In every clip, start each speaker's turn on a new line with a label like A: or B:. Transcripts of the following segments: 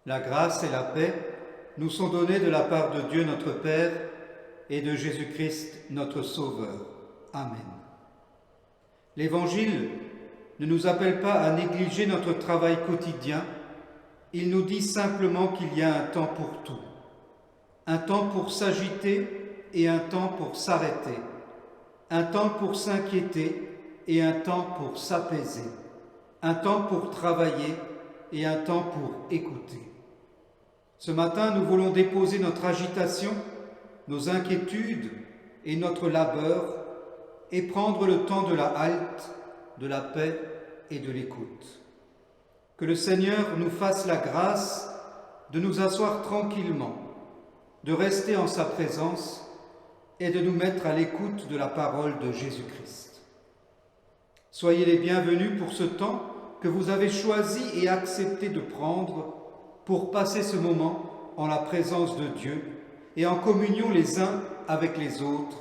A: La grâce et la paix nous sont données de la part de Dieu notre Père et de Jésus-Christ notre Sauveur. Amen. L'Évangile ne nous appelle pas à négliger notre travail quotidien, il nous dit simplement qu'il y a un temps pour tout. Un temps pour s'agiter et un temps pour s'arrêter. Un temps pour s'inquiéter et un temps pour s'apaiser. Un temps pour travailler et un temps pour écouter. Ce matin, nous voulons déposer notre agitation, nos inquiétudes et notre labeur et prendre le temps de la halte, de la paix et de l'écoute. Que le Seigneur nous fasse la grâce de nous asseoir tranquillement, de rester en sa présence et de nous mettre à l'écoute de la parole de Jésus-Christ. Soyez les bienvenus pour ce temps que vous avez choisi et accepté de prendre pour passer ce moment en la présence de Dieu et en communion les uns avec les autres,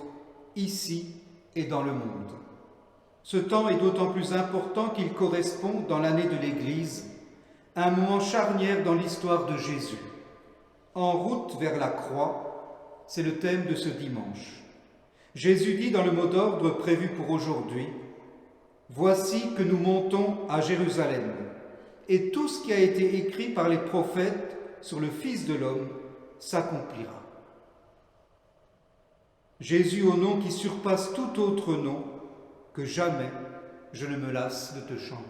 A: ici et dans le monde. Ce temps est d'autant plus important qu'il correspond dans l'année de l'Église à un moment charnière dans l'histoire de Jésus. En route vers la croix, c'est le thème de ce dimanche. Jésus dit dans le mot d'ordre prévu pour aujourd'hui: « Voici que nous montons à Jérusalem, et tout ce qui a été écrit par les prophètes sur le Fils de l'homme s'accomplira. » Jésus, au nom qui surpasse tout autre nom, que jamais je ne me lasse de te chanter.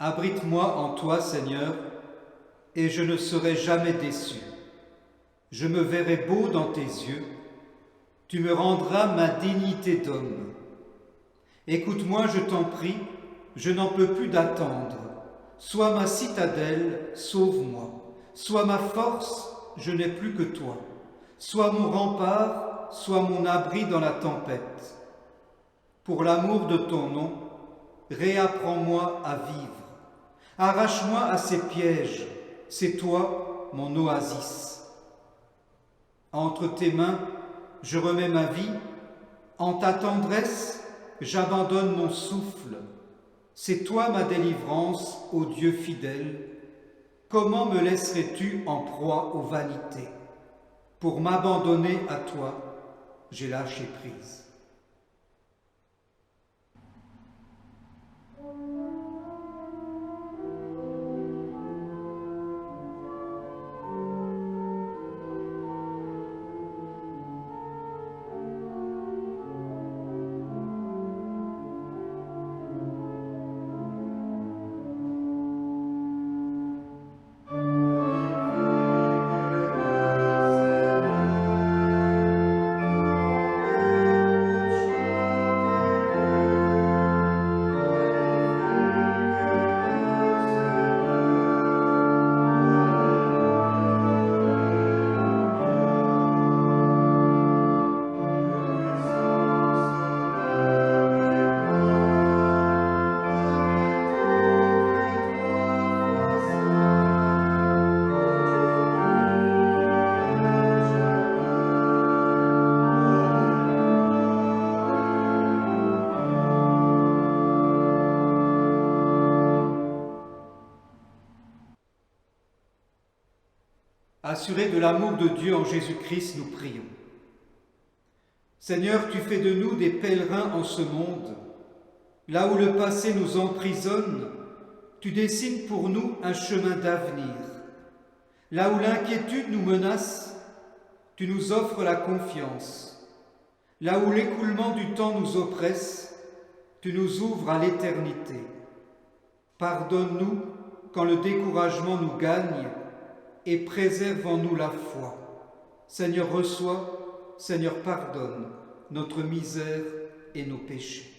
A: Abrite-moi en toi, Seigneur, et je ne serai jamais déçu. Je me verrai beau dans tes yeux, tu me rendras ma dignité d'homme. Écoute-moi, je t'en prie, je n'en peux plus d'attendre. Sois ma citadelle, sauve-moi. Sois ma force, je n'ai plus que toi. Sois mon rempart, sois mon abri dans la tempête. Pour l'amour de ton nom, réapprends-moi à vivre. Arrache-moi à ces pièges, c'est toi mon oasis. Entre tes mains, je remets ma vie, en ta tendresse, j'abandonne mon souffle. C'est toi ma délivrance, ô Dieu fidèle. Comment me laisserais-tu en proie aux vanités? Pour m'abandonner à toi, j'ai lâché prise. Assurés de l'amour de Dieu en Jésus-Christ, nous prions. Seigneur, tu fais de nous des pèlerins en ce monde. Là où le passé nous emprisonne, tu dessines pour nous un chemin d'avenir. Là où l'inquiétude nous menace, tu nous offres la confiance. Là où l'écoulement du temps nous oppresse, tu nous ouvres à l'éternité. Pardonne-nous quand le découragement nous gagne et préserve en nous la foi. Seigneur, reçois, Seigneur, pardonne notre misère et nos péchés.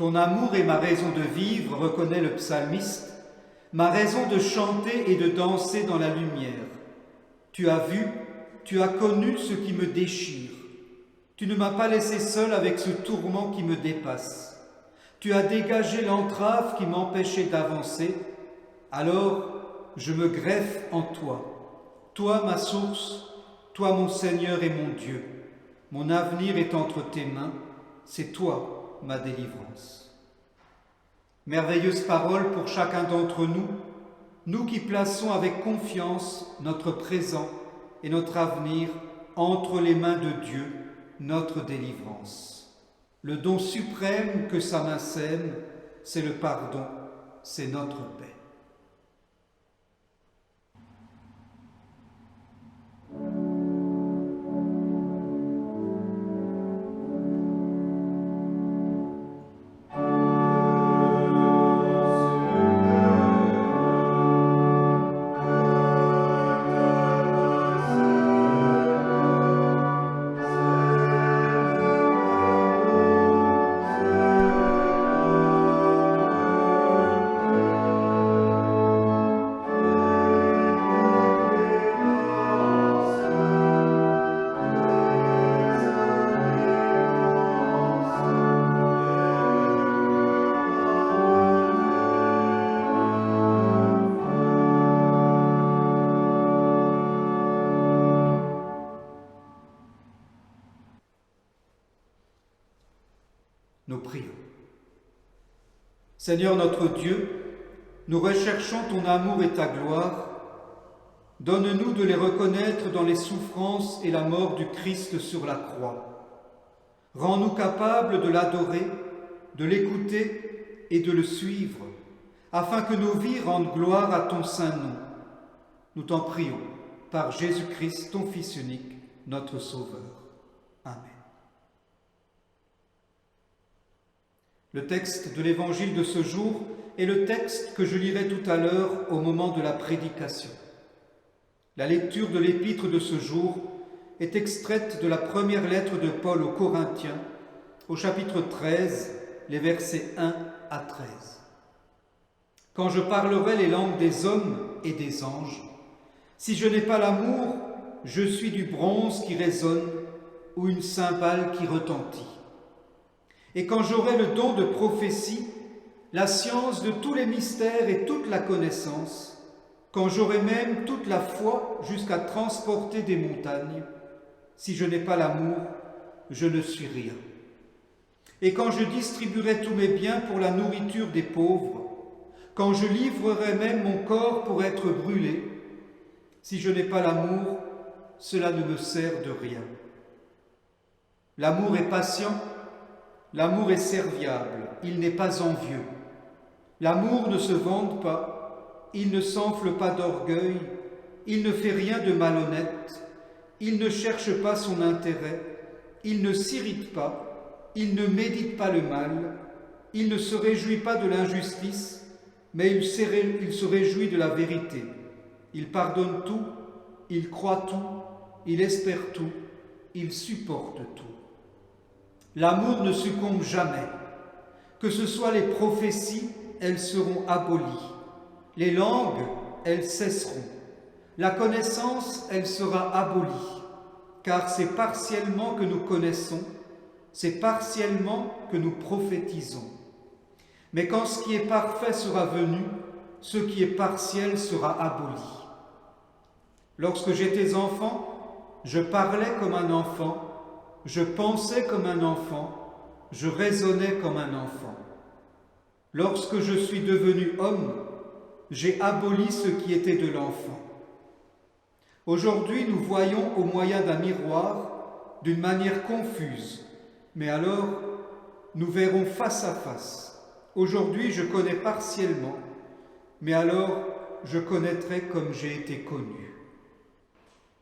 A: Ton amour est ma raison de vivre, reconnaît le psalmiste, ma raison de chanter et de danser dans la lumière. Tu as vu, tu as connu ce qui me déchire. Tu ne m'as pas laissé seul avec ce tourment qui me dépasse. Tu as dégagé l'entrave qui m'empêchait d'avancer. Alors, je me greffe en toi. Toi, ma source, toi, mon Seigneur et mon Dieu. Mon avenir est entre tes mains. C'est toi, ma délivrance. Merveilleuse parole pour chacun d'entre nous, nous qui plaçons avec confiance notre présent et notre avenir entre les mains de Dieu, notre délivrance. Le don suprême que sa main sème, c'est le pardon, c'est notre paix. prions. Seigneur notre Dieu, nous recherchons ton amour et ta gloire. Donne-nous de les reconnaître dans les souffrances et la mort du Christ sur la croix. Rends-nous capables de l'adorer, de l'écouter et de le suivre, afin que nos vies rendent gloire à ton saint nom. Nous t'en prions, par Jésus-Christ, ton Fils unique, notre Sauveur. Amen. Le texte de l'Évangile de ce jour est le texte que je lirai tout à l'heure au moment de la prédication. La lecture de l'épître de ce jour est extraite de la première lettre de Paul aux Corinthiens, au chapitre 13, les versets 1 à 13. « Quand je parlerai les langues des hommes et des anges, si je n'ai pas l'amour, je suis du bronze qui résonne ou une cymbale qui retentit. Et quand j'aurai le don de prophétie, la science de tous les mystères et toute la connaissance, quand j'aurai même toute la foi jusqu'à transporter des montagnes, si je n'ai pas l'amour, je ne suis rien. Et quand je distribuerai tous mes biens pour la nourriture des pauvres, quand je livrerai même mon corps pour être brûlé, si je n'ai pas l'amour, cela ne me sert de rien. L'amour est patient, l'amour est serviable, il n'est pas envieux. L'amour ne se vante pas, il ne s'enfle pas d'orgueil, il ne fait rien de malhonnête, il ne cherche pas son intérêt, il ne s'irrite pas, il ne médite pas le mal, il ne se réjouit pas de l'injustice, mais il se réjouit de la vérité. Il pardonne tout, il croit tout, il espère tout, il supporte tout. L'amour ne succombe jamais. Que ce soit les prophéties, elles seront abolies. Les langues, elles cesseront. La connaissance, elle sera abolie. Car c'est partiellement que nous connaissons, c'est partiellement que nous prophétisons. Mais quand ce qui est parfait sera venu, ce qui est partiel sera aboli. Lorsque j'étais enfant, je parlais comme un enfant, je pensais comme un enfant, je raisonnais comme un enfant. Lorsque je suis devenu homme, j'ai aboli ce qui était de l'enfant. Aujourd'hui, nous voyons au moyen d'un miroir d'une manière confuse, mais alors nous verrons face à face. Aujourd'hui, je connais partiellement, mais alors je connaîtrai comme j'ai été connu.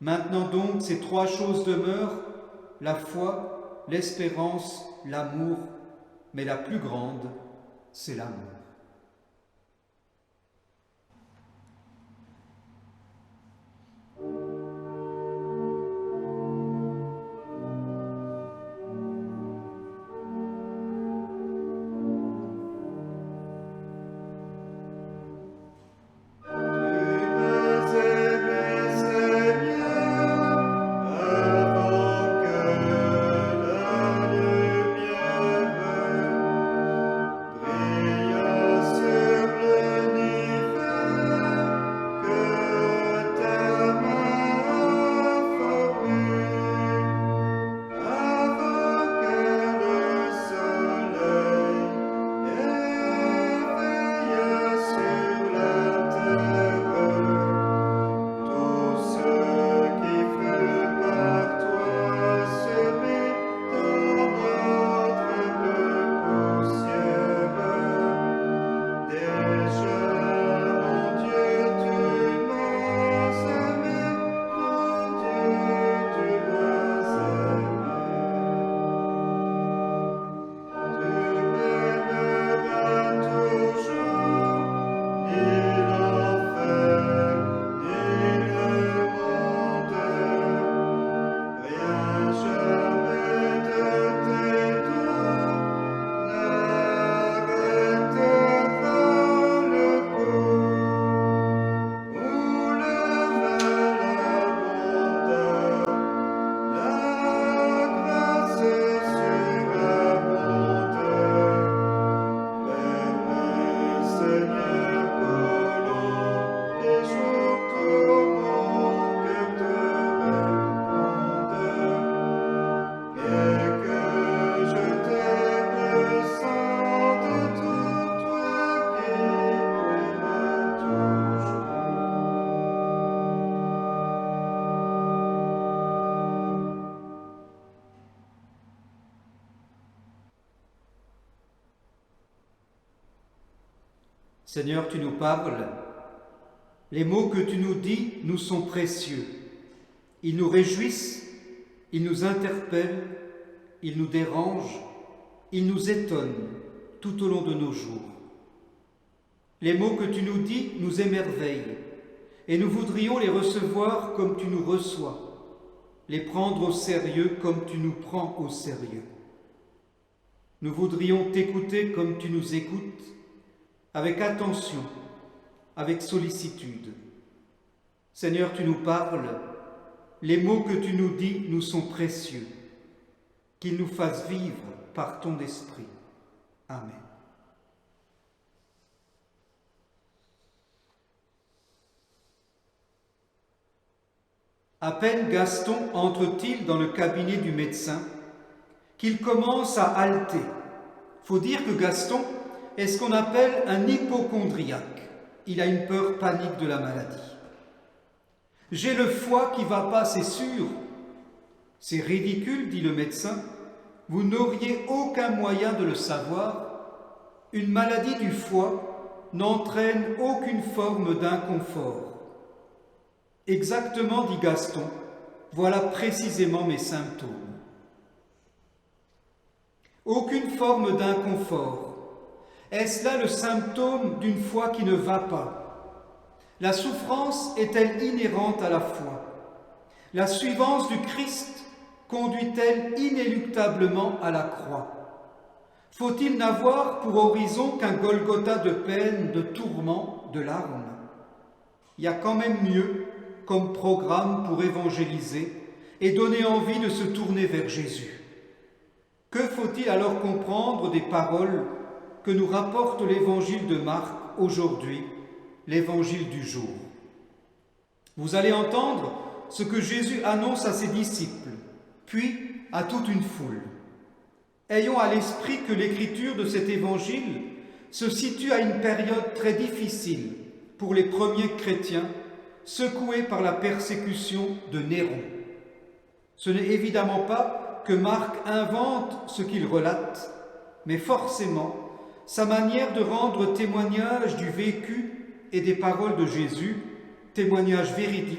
A: Maintenant donc, ces trois choses demeurent, la foi, l'espérance, l'amour, mais la plus grande, c'est l'amour.
B: Brilla
A: Seigneur, tu nous parles. Les mots que tu nous dis nous sont précieux. Ils nous réjouissent, ils nous interpellent, ils nous dérangent, ils nous étonnent tout au long de nos jours. Les mots que tu nous dis nous émerveillent et nous voudrions les recevoir comme tu nous reçois, les prendre au sérieux comme tu nous prends au sérieux. Nous voudrions t'écouter comme tu nous écoutes, avec attention, avec sollicitude. Seigneur, tu nous parles, les mots que tu nous dis nous sont précieux, qu'ils nous fassent vivre par ton esprit. Amen. À peine Gaston entre-t-il dans le cabinet du médecin qu'il commence à halter. Faut dire que Gaston est ce qu'on appelle un hypocondriaque. Il a une peur panique de la maladie. « J'ai le foie qui va pas, c'est sûr. »« C'est ridicule, dit le médecin. Vous n'auriez aucun moyen de le savoir. Une maladie du foie n'entraîne aucune forme d'inconfort. »« Exactement, dit Gaston. Voilà précisément mes symptômes. » Aucune forme d'inconfort. Est-ce là le symptôme d'une foi qui ne va pas? La souffrance est-elle inhérente à la foi? La suivance du Christ conduit-elle inéluctablement à la croix? Faut-il n'avoir pour horizon qu'un Golgotha de peine, de tourments, de larmes? Il y a quand même mieux comme programme pour évangéliser et donner envie de se tourner vers Jésus. Que faut-il alors comprendre des paroles que nous rapporte l'évangile de Marc aujourd'hui, l'évangile du jour? Vous allez entendre ce que Jésus annonce à ses disciples, puis à toute une foule. Ayons à l'esprit que l'écriture de cet évangile se situe à une période très difficile pour les premiers chrétiens, secoués par la persécution de Néron. Ce n'est évidemment pas que Marc invente ce qu'il relate, mais forcément, sa manière de rendre témoignage du vécu et des paroles de Jésus, témoignage véridique,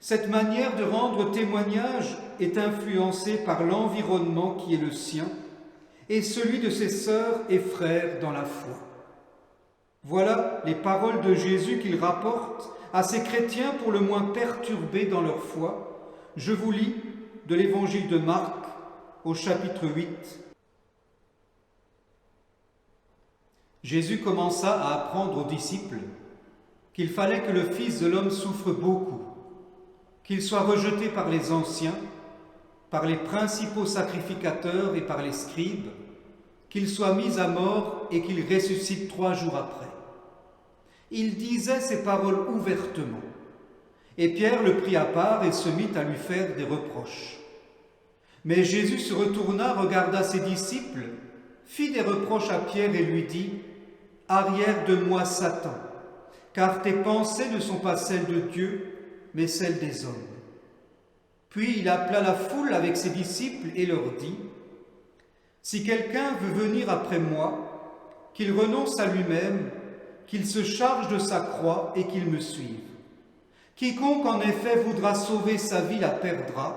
A: cette manière de rendre témoignage est influencée par l'environnement qui est le sien et celui de ses sœurs et frères dans la foi. Voilà les paroles de Jésus qu'il rapporte à ces chrétiens pour le moins perturbés dans leur foi. Je vous lis de l'évangile de Marc au chapitre 8. Jésus commença à apprendre aux disciples qu'il fallait que le Fils de l'homme souffre beaucoup, qu'il soit rejeté par les anciens, par les principaux sacrificateurs et par les scribes, qu'il soit mis à mort et qu'il ressuscite 3 jours après. Il disait ces paroles ouvertement, et Pierre le prit à part et se mit à lui faire des reproches. Mais Jésus se retourna, regarda ses disciples, fit des reproches à Pierre et lui dit « Arrière de moi, Satan, car tes pensées ne sont pas celles de Dieu, mais celles des hommes. » Puis il appela la foule avec ses disciples et leur dit « Si quelqu'un veut venir après moi, qu'il renonce à lui-même, qu'il se charge de sa croix et qu'il me suive. Quiconque en effet voudra sauver sa vie la perdra,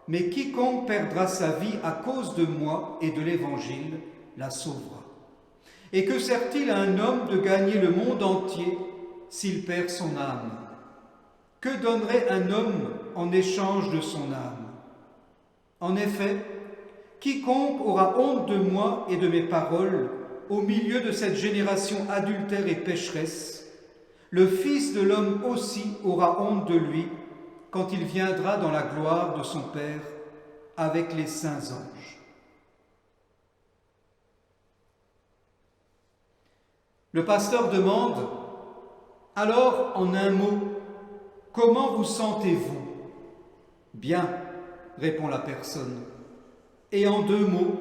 A: mais quiconque perdra sa vie à cause de moi et de l'Évangile la sauvera. Et que sert-il à un homme de gagner le monde entier s'il perd son âme? Que donnerait un homme en échange de son âme? En effet, quiconque aura honte de moi et de mes paroles au milieu de cette génération adultère et pécheresse, le Fils de l'homme aussi aura honte de lui quand il viendra dans la gloire de son Père avec les saints anges. » Le pasteur demande « Alors, en un mot, comment vous sentez-vous » ? « Bien, répond la personne. Et en 2 mots,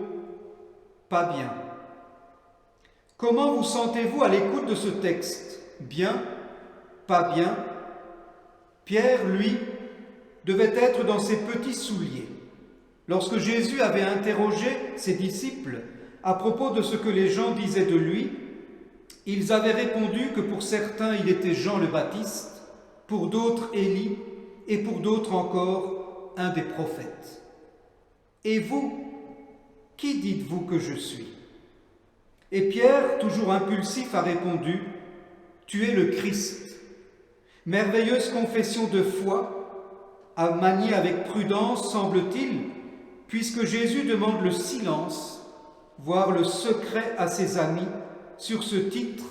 A: pas bien. Comment vous sentez-vous à l'écoute de ce texte? Bien, pas bien. Pierre, lui, devait être dans ses petits souliers. Lorsque Jésus avait interrogé ses disciples à propos de ce que les gens disaient de lui, Ils avaient répondu que pour certains il était Jean le Baptiste, pour d'autres Élie, et pour d'autres encore un des prophètes. Et vous, qui dites-vous que je suis ? Et Pierre, toujours impulsif, a répondu, tu es le Christ. Merveilleuse confession de foi, à manier avec prudence, semble-t-il, puisque Jésus demande le silence, voire le secret à ses amis sur ce titre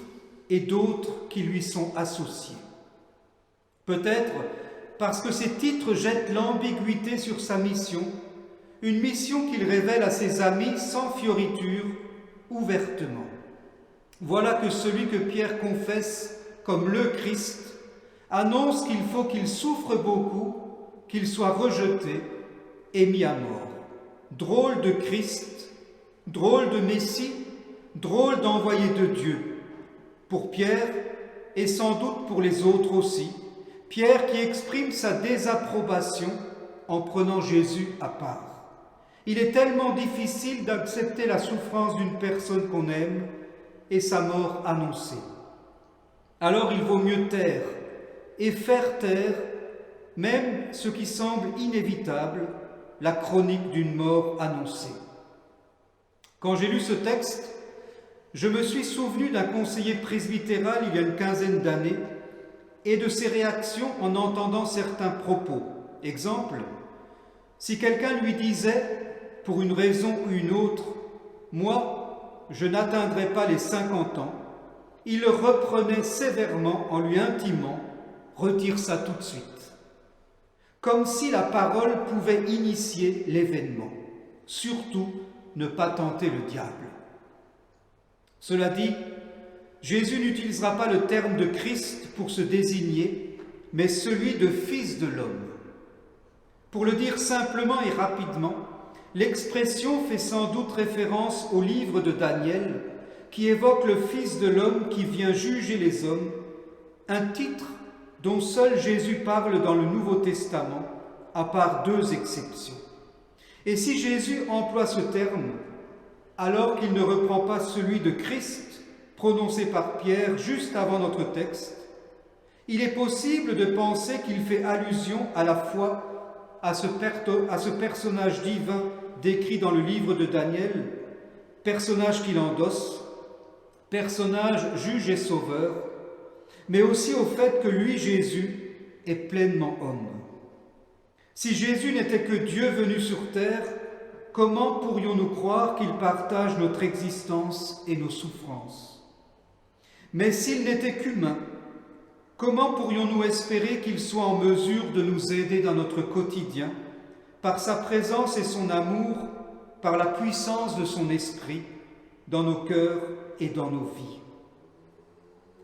A: et d'autres qui lui sont associés. Peut-être parce que ces titres jettent l'ambiguïté sur sa mission, une mission qu'il révèle à ses amis sans fioriture, ouvertement. Voilà que celui que Pierre confesse comme le Christ annonce qu'il faut qu'il souffre beaucoup, qu'il soit rejeté et mis à mort. Drôle de Christ, drôle de Messie, drôle d'envoyé de Dieu. Pour Pierre, et sans doute pour les autres aussi, Pierre qui exprime sa désapprobation en prenant Jésus à part. Il est tellement difficile d'accepter la souffrance d'une personne qu'on aime et sa mort annoncée. Alors il vaut mieux taire et faire taire même ce qui semble inévitable, la chronique d'une mort annoncée. Quand j'ai lu ce texte, je me suis souvenu d'un conseiller presbytéral il y a une quinzaine d'années et de ses réactions en entendant certains propos. Exemple, si quelqu'un lui disait, pour une raison ou une autre, « Moi, je n'atteindrai pas les 50 ans », il le reprenait sévèrement en lui intimant « Retire ça tout de suite », comme si la parole pouvait initier l'événement. Surtout, ne pas tenter le diable. Cela dit, Jésus n'utilisera pas le terme de Christ pour se désigner, mais celui de Fils de l'homme. Pour le dire simplement et rapidement, l'expression fait sans doute référence au livre de Daniel, qui évoque le Fils de l'homme qui vient juger les hommes, un titre dont seul Jésus parle dans le Nouveau Testament, à part 2 exceptions. Et si Jésus emploie ce terme, alors qu'il ne reprend pas celui de Christ, prononcé par Pierre juste avant notre texte, il est possible de penser qu'il fait allusion à la fois à ce personnage divin décrit dans le livre de Daniel, personnage qu'il endosse, personnage juge et sauveur, mais aussi au fait que lui, Jésus, est pleinement homme. Si Jésus n'était que Dieu venu sur terre, comment pourrions-nous croire qu'il partage notre existence et nos souffrances ? Mais s'il n'était qu'humain, comment pourrions-nous espérer qu'il soit en mesure de nous aider dans notre quotidien, par sa présence et son amour, par la puissance de son esprit, dans nos cœurs et dans nos vies ?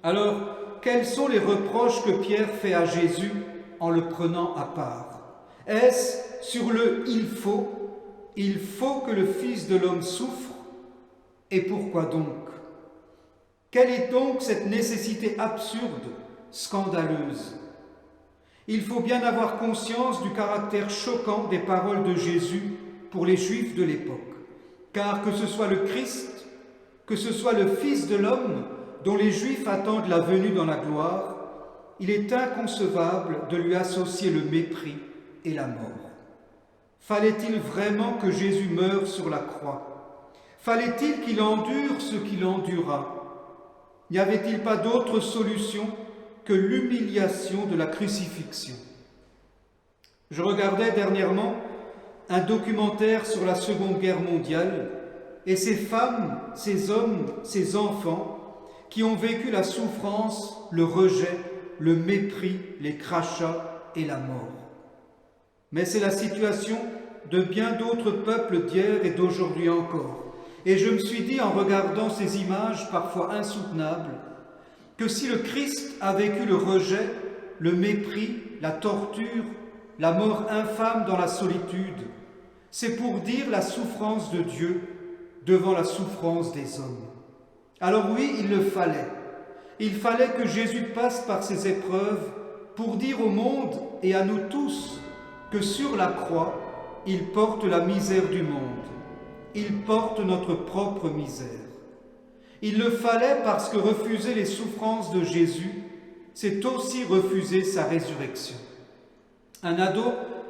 A: Alors, quels sont les reproches que Pierre fait à Jésus en le prenant à part ? Est-ce sur le « il faut que le Fils de l'homme souffre » ? Et pourquoi donc ? Quelle est donc cette nécessité absurde, scandaleuse ? Il faut bien avoir conscience du caractère choquant des paroles de Jésus pour les Juifs de l'époque, car que ce soit le Christ, que ce soit le Fils de l'homme dont les Juifs attendent la venue dans la gloire, il est inconcevable de lui associer le mépris et la mort. Fallait-il vraiment que Jésus meure sur la croix ? Fallait-il qu'il endure ce qu'il endura ? N'y avait-il pas d'autre solution que l'humiliation de la crucifixion ? Je regardais dernièrement un documentaire sur la Seconde Guerre mondiale et ces femmes, ces hommes, ces enfants qui ont vécu la souffrance, le rejet, le mépris, les crachats et la mort. Mais c'est la situation de bien d'autres peuples d'hier et d'aujourd'hui encore. Et je me suis dit, en regardant ces images parfois insoutenables, que si le Christ a vécu le rejet, le mépris, la torture, la mort infâme dans la solitude, c'est pour dire la souffrance de Dieu devant la souffrance des hommes. Alors oui, il le fallait. Il fallait que Jésus passe par ces épreuves pour dire au monde et à nous tous que sur la croix, il porte la misère du monde. Il porte notre propre misère. Il le fallait parce que refuser les souffrances de Jésus, c'est aussi refuser sa résurrection. Un ado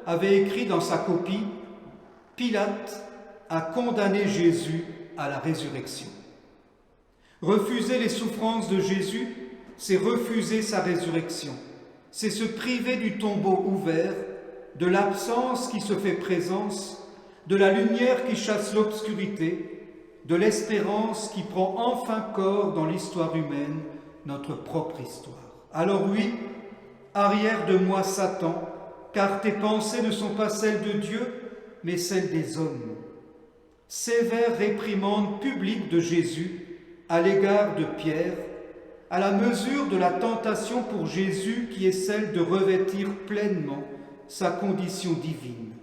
A: avait écrit dans sa copie « Pilate a condamné Jésus à la résurrection ». Refuser les souffrances de Jésus, c'est refuser sa résurrection. C'est se priver du tombeau ouvert, de l'absence qui se fait présence, de la lumière qui chasse l'obscurité, de l'espérance qui prend enfin corps dans l'histoire humaine, notre propre histoire. Alors oui, arrière de moi Satan, car tes pensées ne sont pas celles de Dieu, mais celles des hommes. Sévère réprimande publique de Jésus à l'égard de Pierre, à la mesure de la tentation pour Jésus qui est celle de revêtir pleinement sa condition divine.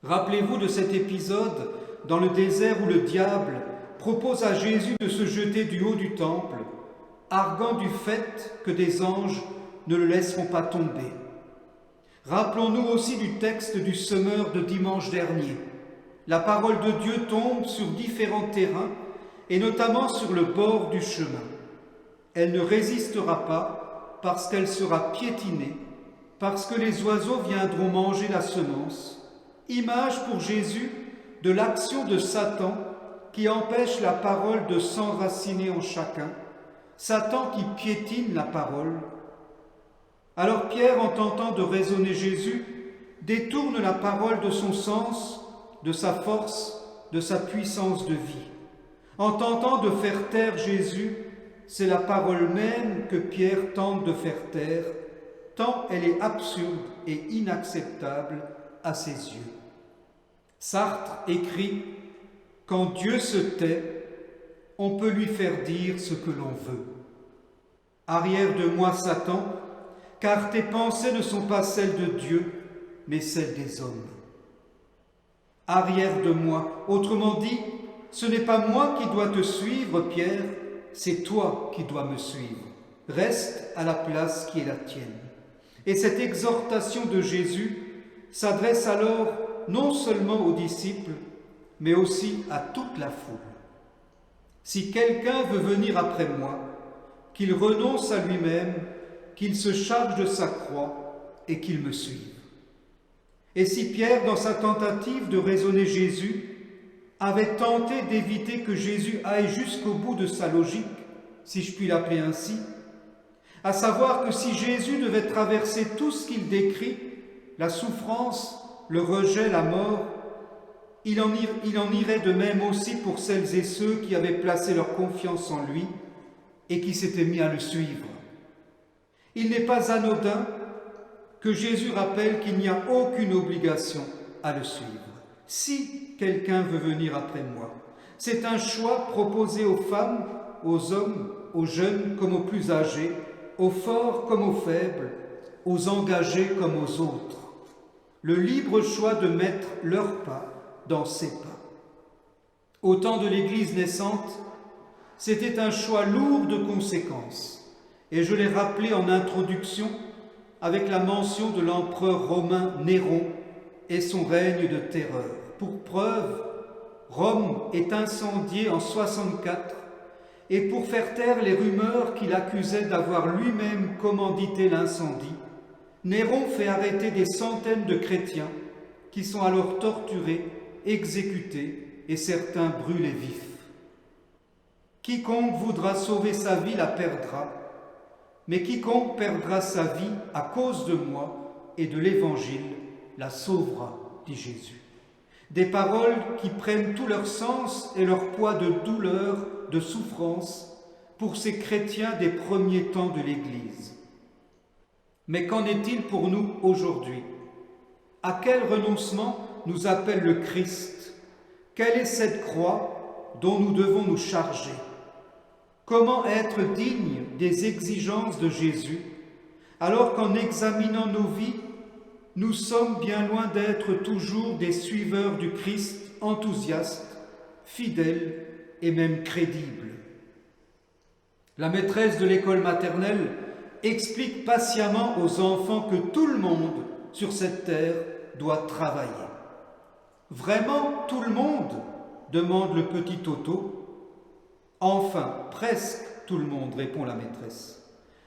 A: Rappelez-vous de cet épisode dans le désert où le diable propose à Jésus de se jeter du haut du temple, arguant du fait que des anges ne le laisseront pas tomber. Rappelons-nous aussi du texte du semeur de dimanche dernier. La parole de Dieu tombe sur différents terrains et notamment sur le bord du chemin. Elle ne résistera pas parce qu'elle sera piétinée, parce que les oiseaux viendront manger la semence, image pour Jésus de l'action de Satan qui empêche la parole de s'enraciner en chacun, Satan qui piétine la parole. Alors Pierre, en tentant de raisonner Jésus, détourne la parole de son sens, de sa force, de sa puissance de vie. En tentant de faire taire Jésus, c'est la parole même que Pierre tente de faire taire, tant elle est absurde et inacceptable à ses yeux. Sartre écrit « Quand Dieu se tait, on peut lui faire dire ce que l'on veut. Arrière de moi, Satan, car tes pensées ne sont pas celles de Dieu, mais celles des hommes. Arrière de moi, autrement dit, ce n'est pas moi qui dois te suivre, Pierre, c'est toi qui dois me suivre. Reste à la place qui est la tienne. » Et cette exhortation de Jésus s'adresse alors non seulement aux disciples, mais aussi à toute la foule. Si quelqu'un veut venir après moi, qu'il renonce à lui-même, qu'il se charge de sa croix et qu'il me suive. Et si Pierre, dans sa tentative de raisonner Jésus, avait tenté d'éviter que Jésus aille jusqu'au bout de sa logique, si je puis l'appeler ainsi, à savoir que si Jésus devait traverser tout ce qu'il décrit, la souffrance, le rejet, la mort, il en irait de même aussi pour celles et ceux qui avaient placé leur confiance en lui et qui s'étaient mis à le suivre. Il n'est pas anodin que Jésus rappelle qu'il n'y a aucune obligation à le suivre. Si quelqu'un veut venir après moi, c'est un choix proposé aux femmes, aux hommes, aux jeunes comme aux plus âgés, aux forts comme aux faibles, aux engagés comme aux autres. Le libre choix de mettre leur pas dans ses pas. Au temps de l'Église naissante, c'était un choix lourd de conséquences, et je l'ai rappelé en introduction avec la mention de l'empereur romain Néron et son règne de terreur. Pour preuve, Rome est incendiée en 64, et pour faire taire les rumeurs qu'il accusait d'avoir lui-même commandité l'incendie, Néron fait arrêter des centaines de chrétiens qui sont alors torturés, exécutés et certains brûlés vifs. Quiconque voudra sauver sa vie la perdra, mais quiconque perdra sa vie à cause de moi et de l'Évangile la sauvera, dit Jésus. Des paroles qui prennent tout leur sens et leur poids de douleur, de souffrance pour ces chrétiens des premiers temps de l'Église. Mais qu'en est-il pour nous aujourd'hui? À quel renoncement nous appelle le Christ? Quelle est cette croix dont nous devons nous charger? Comment être digne des exigences de Jésus, alors qu'en examinant nos vies, nous sommes bien loin d'être toujours des suiveurs du Christ enthousiastes, fidèles et même crédibles. La maîtresse de l'école maternelle explique patiemment aux enfants que tout le monde sur cette terre doit travailler. Vraiment tout le monde? Demande le petit Toto. Enfin, presque tout le monde, répond la maîtresse.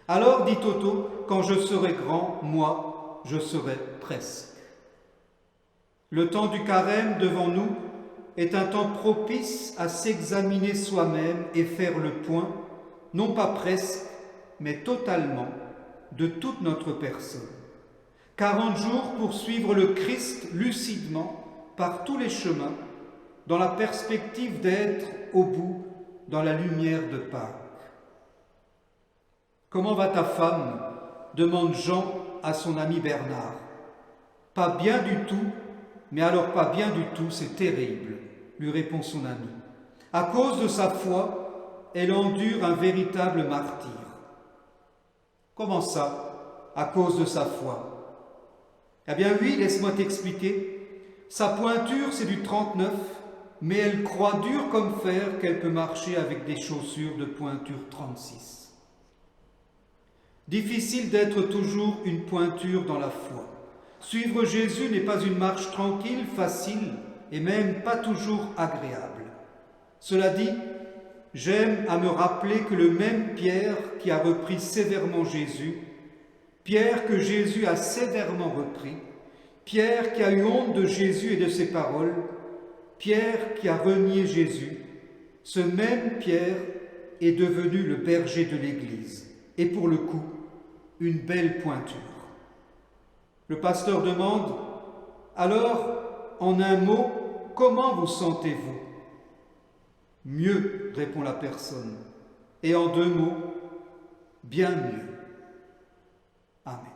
A: Alors, dit Toto, quand je serai grand, moi, je serai presque. Le temps du carême devant nous est un temps propice à s'examiner soi-même et faire le point, non pas presque, mais totalement, de toute notre personne. 40 jours pour suivre le Christ lucidement par tous les chemins, dans la perspective d'être au bout dans la lumière de Pâques. « Comment va ta femme ?» demande Jean à son ami Bernard. « Pas bien du tout, mais alors pas bien du tout, c'est terrible, » lui répond son ami. À cause de sa foi, elle endure un véritable martyre. Comment ça, à cause de sa foi? Eh bien oui, laisse-moi t'expliquer. Sa pointure, c'est du 39, mais elle croit dur comme fer qu'elle peut marcher avec des chaussures de pointure 36. Difficile d'être toujours une pointure dans la foi. Suivre Jésus n'est pas une marche tranquille, facile et même pas toujours agréable. Cela dit, j'aime à me rappeler que le même Pierre qui a repris sévèrement Jésus, Pierre que Jésus a sévèrement repris, Pierre qui a eu honte de Jésus et de ses paroles, Pierre qui a renié Jésus, ce même Pierre est devenu le berger de l'Église, et pour le coup, une belle pointure. Le pasteur demande, « Alors, en un mot, comment vous sentez-vous » ? « Mieux, répond la personne, et en 2 mots, bien mieux. Amen.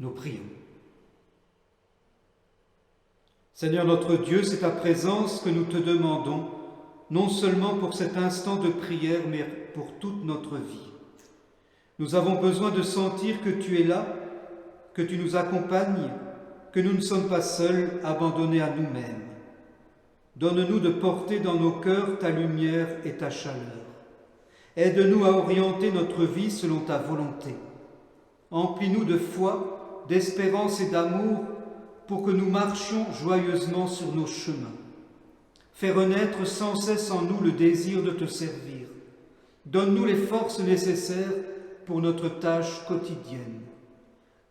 A: Nous prions. Seigneur notre Dieu, c'est ta présence que nous te demandons, non seulement pour cet instant de prière, mais pour toute notre vie. Nous avons besoin de sentir que tu es là, que tu nous accompagnes, que nous ne sommes pas seuls, abandonnés à nous-mêmes. Donne-nous de porter dans nos cœurs ta lumière et ta chaleur. Aide-nous à orienter notre vie selon ta volonté. Emplis-nous de foi, d'espérance et d'amour pour que nous marchions joyeusement sur nos chemins. Fais renaître sans cesse en nous le désir de te servir. Donne-nous les forces nécessaires pour notre tâche quotidienne.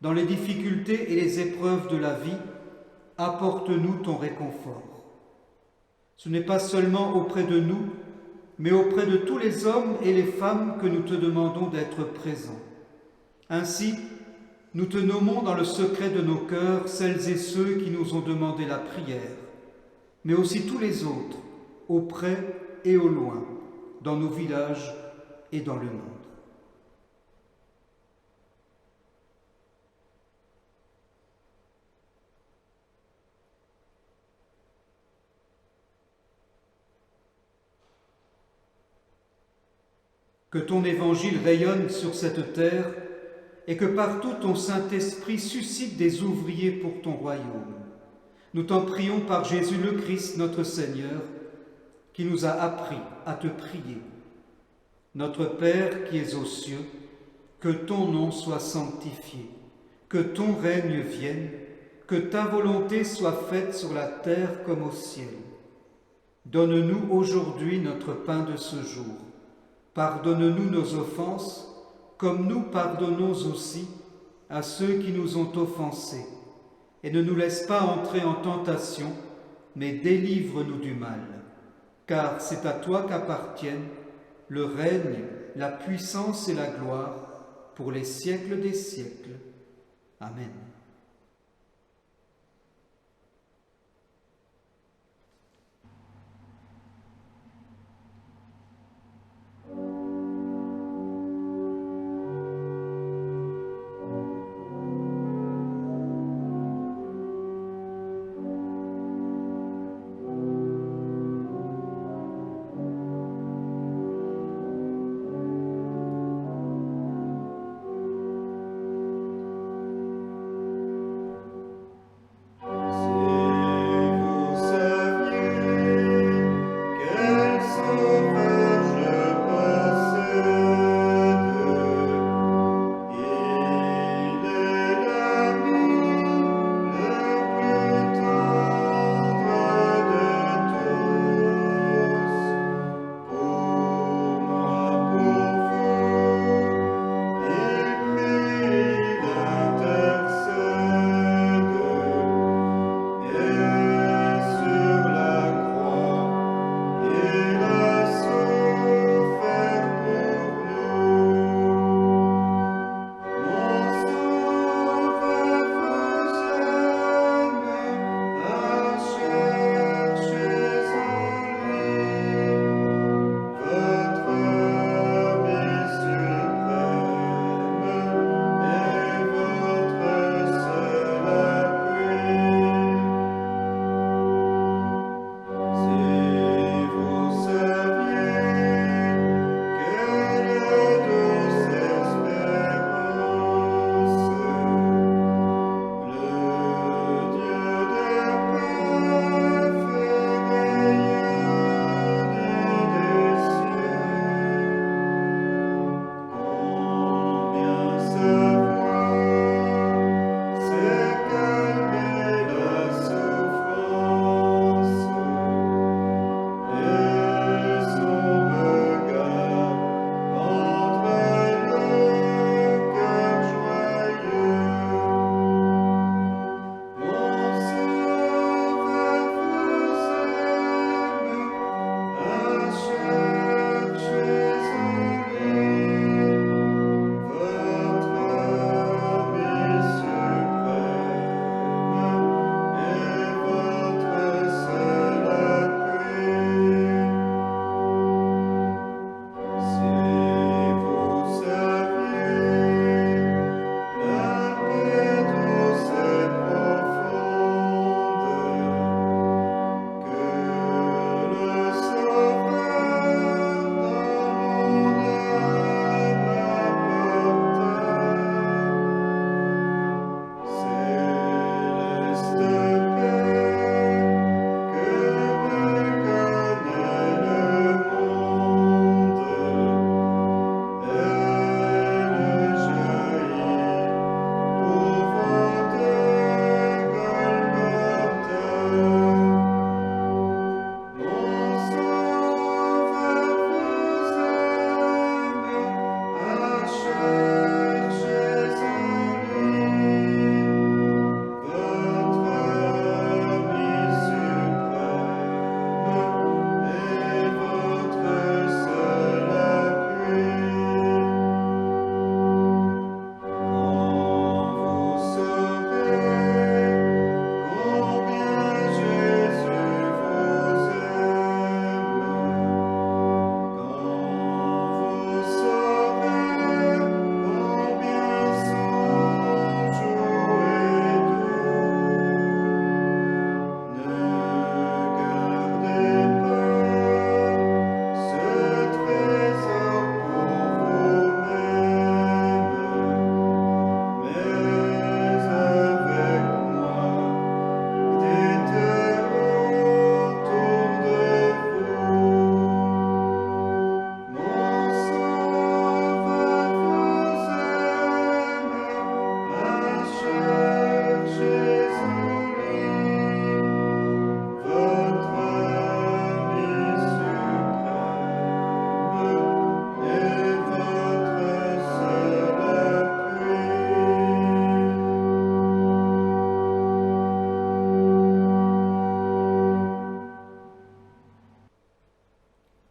A: Dans les difficultés et les épreuves de la vie, apporte-nous ton réconfort. Ce n'est pas seulement auprès de nous, mais auprès de tous les hommes et les femmes que nous te demandons d'être présents. Ainsi, nous te nommons dans le secret de nos cœurs celles et ceux qui nous ont demandé la prière, mais aussi tous les autres, au près et au loin, dans nos villages et dans le monde. Que ton évangile rayonne sur cette terre et que partout ton Saint-Esprit suscite des ouvriers pour ton royaume. Nous t'en prions par Jésus le Christ, notre Seigneur, qui nous a appris à te prier. Notre Père qui es aux cieux, que ton nom soit sanctifié, que ton règne vienne, que ta volonté soit faite sur la terre comme au ciel. Donne-nous aujourd'hui notre pain de ce jour. Pardonne-nous nos offenses, comme nous pardonnons aussi à ceux qui nous ont offensés. Et ne nous laisse pas entrer en tentation, mais délivre-nous du mal. Car c'est à toi qu'appartiennent le règne, la puissance et la gloire pour les siècles des siècles. Amen.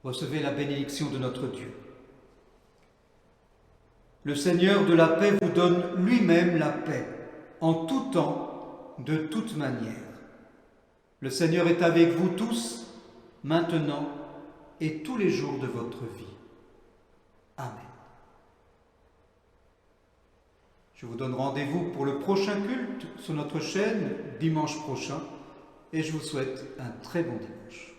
A: Recevez la bénédiction de notre Dieu. Le Seigneur de la paix vous donne lui-même la paix, en tout temps, de toute manière. Le Seigneur est avec vous tous, maintenant et tous les jours de votre vie. Amen. Je vous donne rendez-vous pour le prochain culte sur notre chaîne dimanche prochain et je vous souhaite un très bon dimanche.